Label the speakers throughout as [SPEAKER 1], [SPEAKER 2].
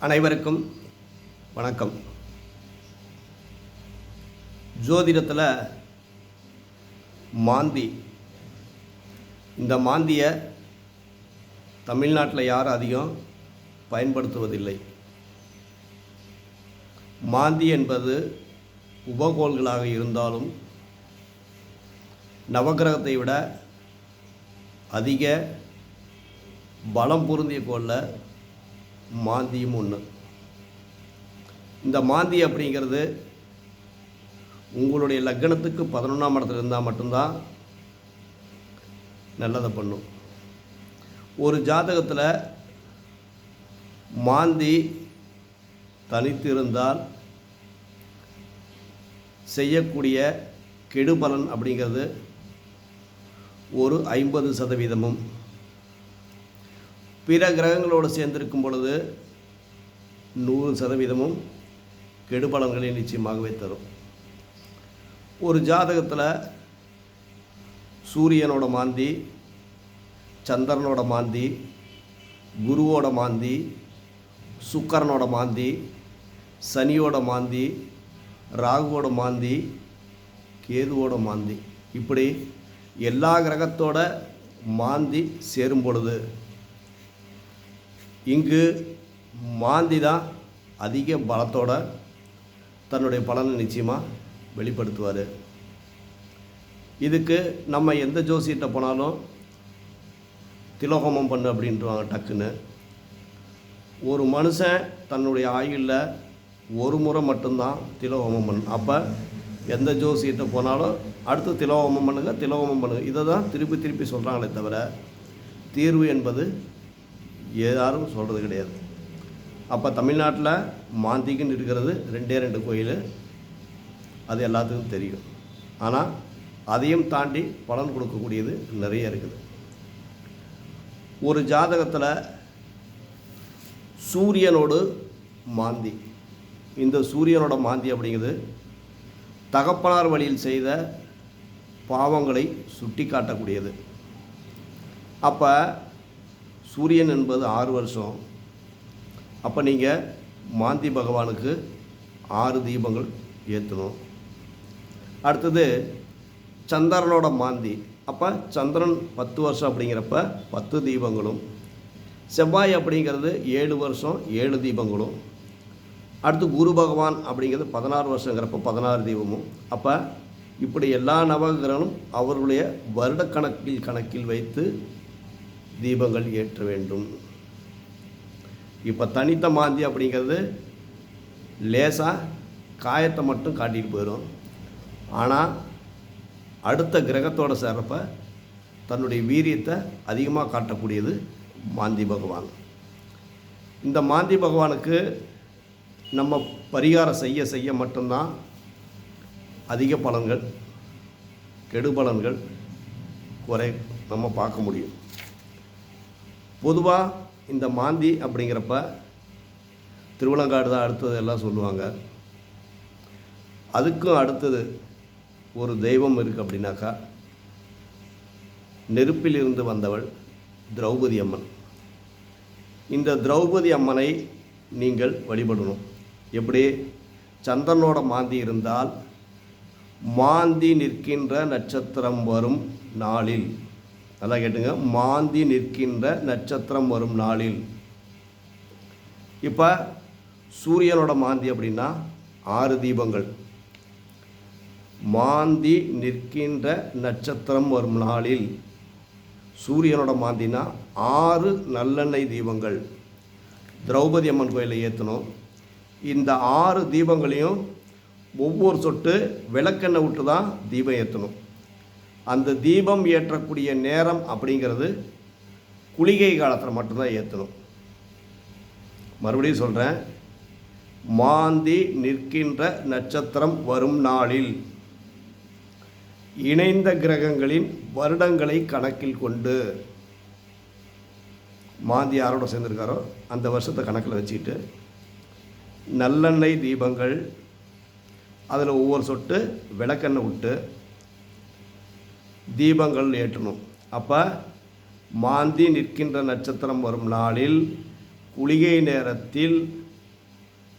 [SPEAKER 1] அனைவருக்கும் வணக்கம். ஜோதிடத்தில் மாந்தி, இந்த மாந்தியை தமிழ்நாட்டில் யாரும் அதிகம் பயன்படுத்துவதில்லை. மாந்தி என்பது உபகோள்களாக இருந்தாலும் நவகிரகத்தை விட அதிக பலம் பொருந்திய கோளில் மாந்தியும் ஒன்று. இந்த மாந்தி அப்படிங்கிறது உங்களுடைய லக்னத்துக்கு 11ஆம் இடத்துல இருந்தால் மட்டும்தான் நல்லதை பண்ணும். ஒரு ஜாதகத்தில் மாந்தி தனித்து இருந்தால் செய்யக்கூடிய கெடுபலன் அப்படிங்கிறது ஒரு 50%, பிற கிரகங்களோடு சேர்ந்திருக்கும் பொழுது 100% கெடுபலன்களை நிச்சயமாகவே தரும். ஒரு ஜாதகத்தில் சூரியனோட மாந்தி, சந்திரனோட மாந்தி, குருவோட மாந்தி, சுக்கிரனோட மாந்தி, சனியோட மாந்தி, ராகுவோட மாந்தி, கேதுவோட மாந்தி, இப்படி எல்லா கிரகத்தோட மாந்தி சேரும் பொழுது இங்கு மாந்தி தான் அதிக பலத்தோட தன்னுடைய பலனை நிச்சயமாக வெளிப்படுத்துவார். இதுக்கு நம்ம எந்த ஜோசியிட்ட போனாலும் திலோகமம் பண்ணு அப்படின்ட்டுவாங்க டக்குன்னு. ஒரு மனுஷன் தன்னுடைய ஆயுளில் ஒரு முறை மட்டும்தான் திலோகமம் பண்ணு. அப்போ எந்த ஜோசியிட்ட போனாலும் அடுத்து திலோகமம் பண்ணுங்கள், இதை தான் திருப்பி திருப்பி சொல்கிறாங்களே தவிர தீர்வு என்பது யாரும் சொல்கிறது கிடையாது. அப்போ தமிழ்நாட்டில் மாந்திக்குன்னு இருக்கிறது 2 கோயில், அது எல்லாத்துக்கும் தெரியும். ஆனால் அதையும் தாண்டி பலன் கொடுக்கக்கூடியது நிறைய இருக்குது. ஒரு ஜாதகத்தில் சூரியனோடு மாந்தி, இந்த சூரியனோட மாந்தி அப்படிங்கிறது தகப்பனார் வழியில் செய்த பாவங்களை சுட்டி காட்டக்கூடியது. அப்போ சூரியன் என்பது 6 வருஷம். அப்போ நீங்கள் மாந்தி பகவானுக்கு 6 தீபங்கள் ஏற்றணும். அடுத்தது சந்திரனோட மாந்தி, அப்போ சந்திரன் 10 வருஷம் அப்படிங்கிறப்ப 10 தீபங்களும், செவ்வாய் அப்படிங்கிறது 7 வருஷம் 7 தீபங்களும், அடுத்து குரு பகவான் அப்படிங்கிறது 16 வருஷங்கிறப்ப 16 தீபமும். அப்போ இப்படி எல்லா நவகிரகங்களும் அவர்களுடைய வருடக்கணக்கில் வைத்து தீபங்கள் ஏற்ற வேண்டும். இப்போ தனித்த மாந்தி அப்படிங்கிறது லேசாக காயத்தை மட்டும் காட்டிட்டு போயிடும். ஆனால் அடுத்த கிரகத்தோடு சேர்றப்ப தன்னுடைய வீரியத்தை அதிகமாக காட்டக்கூடியது மாந்தி பகவான். இந்த மாந்தி பகவானுக்கு நம்ம பரிகாரம் செய்ய மட்டும்தான் அதிக பலன்கள், கெடுபலன்கள் நம்ம பார்க்க முடியும். பொதுவாக இந்த மாந்தி அப்படிங்கிறப்ப திருவலங்காடு தான் அடுத்தது எல்லாம் சொல்லுவாங்க. அதுக்கும் அடுத்தது ஒரு தெய்வம் இருக்குது அப்படின்னாக்கா நெருப்பிலிருந்து வந்தவள் திரௌபதி அம்மன். இந்த திரௌபதி அம்மனை நீங்கள் வழிபடணும். எப்படி? சந்திரனோட மாந்தி இருந்தால் மாந்தி நிற்கின்ற நட்சத்திரம் வரும் நாளில், நல்லா கேட்டுங்க, மாந்தி நிற்கின்ற நட்சத்திரம் வரும் நாளில். இப்போ சூரியனோட மாந்தி அப்படின்னா 6 தீபங்கள், மாந்தி நிற்கின்ற நட்சத்திரம் வரும் நாளில் சூரியனோட மாந்தினா 6 நல்லெண்ணெய் தீபங்கள் திரௌபதி அம்மன் கோயிலில் ஏற்றணும். இந்த 6 தீபங்களையும் ஒவ்வொரு சொட்டு விளக்கெண்ணெய் விட்டு தான் தீபம் ஏற்றணும். அந்த தீபம் ஏற்றக்கூடிய நேரம் அப்படிங்கிறது குளிகை காலத்தில் மட்டும்தான் ஏற்றணும். மறுபடியும் சொல்கிறேன், மாந்தி நிற்கின்ற நட்சத்திரம் வரும் நாளில் இணைந்த கிரகங்களின் வருடங்களை கணக்கில் கொண்டு, மாந்தி யாரோட சேர்ந்துருக்காரோ அந்த வருஷத்தை கணக்கில் வச்சுக்கிட்டு நல்லெண்ணெய் தீபங்கள், அதில் ஒவ்வொரு சொட்டு விளக்கெண்ணெய் விட்டு தீபங்கள் ஏற்றணும். அப்போ மாந்தி நிற்கின்ற நட்சத்திரம் வரும் நாளில் குளிகை நேரத்தில்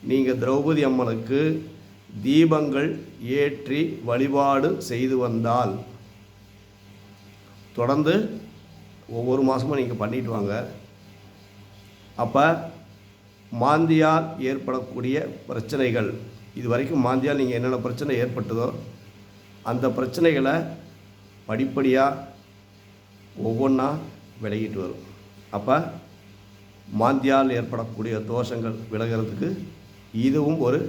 [SPEAKER 1] நீங்கள் திரௌபதி அம்மனுக்கு தீபங்கள் ஏற்றி வழிபாடு செய்து வந்தால் தொடர்ந்து ஒவ்வொரு மாதமும் நீங்கள் பண்ணிட்டு வாங்க. அப்போ மாந்தியால் ஏற்படக்கூடிய பிரச்சனைகள், இது வரைக்கும் மாந்தியால் நீங்கள் என்னென்ன பிரச்சனை ஏற்பட்டதோ அந்த பிரச்சனைகளை படிப்படியாக ஒவ்வொன்றா விலகிட்டு வரும். அப்போ மாந்தியால் ஏற்படக்கூடிய தோஷங்கள் விலகிறதுக்கு இதுவும் ஒரு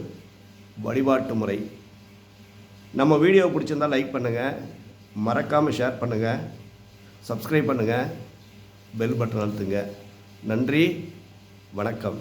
[SPEAKER 1] வழிபாட்டு முறை. நம்ம வீடியோ பிடிச்சிருந்தால் லைக் பண்ணுங்கள், மறக்காமல் ஷேர் பண்ணுங்கள், சப்ஸ்கிரைப் பண்ணுங்கள், பெல் பட்டன் அழுத்துங்க. நன்றி, வணக்கம்.